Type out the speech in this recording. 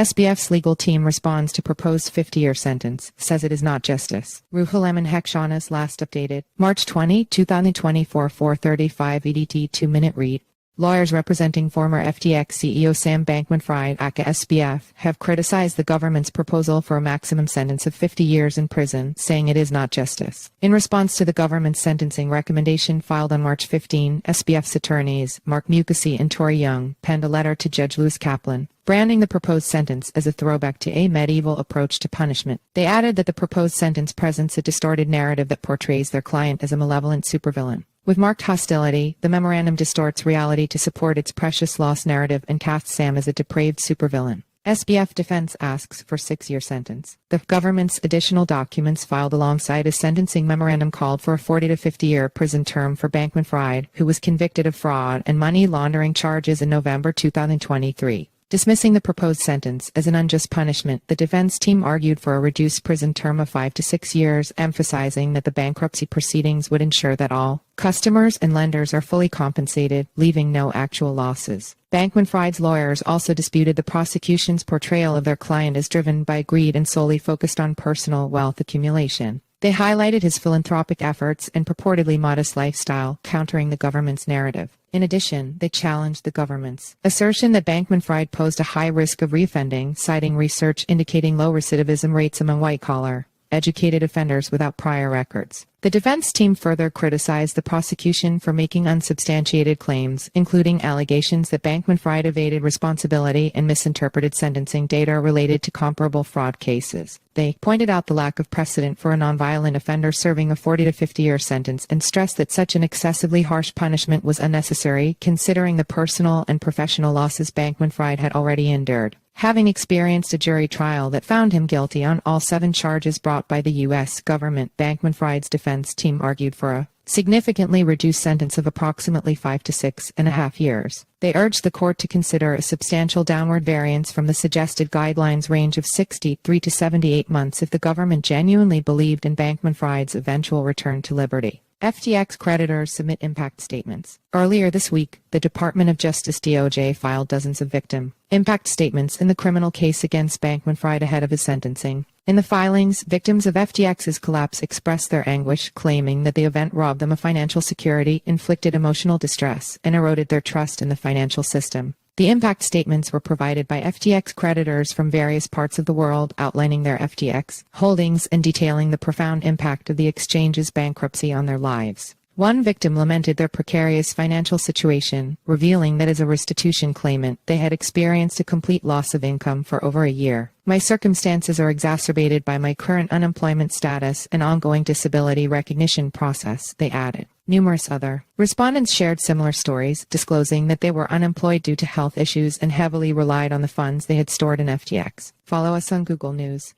SBF's legal team responds to proposed 50-year sentence, says it is not justice. Ruholamin Haqshanas last updated, March 20, 2024, 4:35 EDT 2-minute read. Lawyers representing former FTX CEO Sam Bankman-Fried, aka SBF, have criticized the government's proposal for a maximum sentence of 50 years in prison, saying it is not justice. In response to the government's sentencing recommendation filed on March 15, SBF's attorneys, Marc Mukasey and Torrey penned a letter to Judge Lewis Kaplan, branding the proposed sentence as a throwback to a medieval approach to punishment. They added that the proposed sentence presents a distorted narrative that portrays their client as a malevolent supervillain. With marked hostility, the memorandum distorts reality to support its precious loss narrative and casts Sam as a depraved supervillain. SBF defense asks for 6-year sentence. The government's additional documents filed alongside a sentencing memorandum called for a 40 to 50-year prison term for Bankman-Fried, who was convicted of fraud and money laundering charges in November 2023. Dismissing the proposed sentence as an unjust punishment, the defense team argued for a reduced prison term of 5 to 6 years, emphasizing that the bankruptcy proceedings would ensure that all customers and lenders are fully compensated, leaving no actual losses. Bankman-Fried's lawyers also disputed the prosecution's portrayal of their client as driven by greed and solely focused on personal wealth accumulation. They highlighted his philanthropic efforts and purportedly modest lifestyle, countering the government's narrative. In addition, they challenged the government's assertion that Bankman-Fried posed a high risk of reoffending, citing research indicating low recidivism rates among white-collar, educated offenders without prior records. The defense team further criticized the prosecution for making unsubstantiated claims, including allegations that Bankman-Fried evaded responsibility and misinterpreted sentencing data related to comparable fraud cases. They pointed out the lack of precedent for a nonviolent offender serving a 40 to 50-year sentence and stressed that such an excessively harsh punishment was unnecessary, considering the personal and professional losses Bankman-Fried had already endured. Having experienced a jury trial that found him guilty on all 7 charges brought by the U.S. government, Bankman-Fried's defense team argued for a significantly reduced sentence of approximately 5 to 6.5 years. They urged the court to consider a substantial downward variance from the suggested guidelines range of 63 to 78 months if the government genuinely believed in Bankman-Fried's eventual return to liberty. FTX creditors submit impact statements. Earlier this week, the Department of Justice DOJ filed dozens of victim impact statements in the criminal case against Bankman-Fried ahead of his sentencing. In the filings, victims of FTX's collapse expressed their anguish, claiming that the event robbed them of financial security, inflicted emotional distress, and eroded their trust in the financial system. The impact statements were provided by FTX creditors from various parts of the world, outlining their FTX holdings and detailing the profound impact of the exchange's bankruptcy on their lives. One victim lamented their precarious financial situation, revealing that as a restitution claimant, they had experienced a complete loss of income for over a year. My circumstances are exacerbated by my current unemployment status and ongoing disability recognition process, they added. Numerous other respondents shared similar stories, disclosing that they were unemployed due to health issues and heavily relied on the funds they had stored in FTX. Follow us on Google News.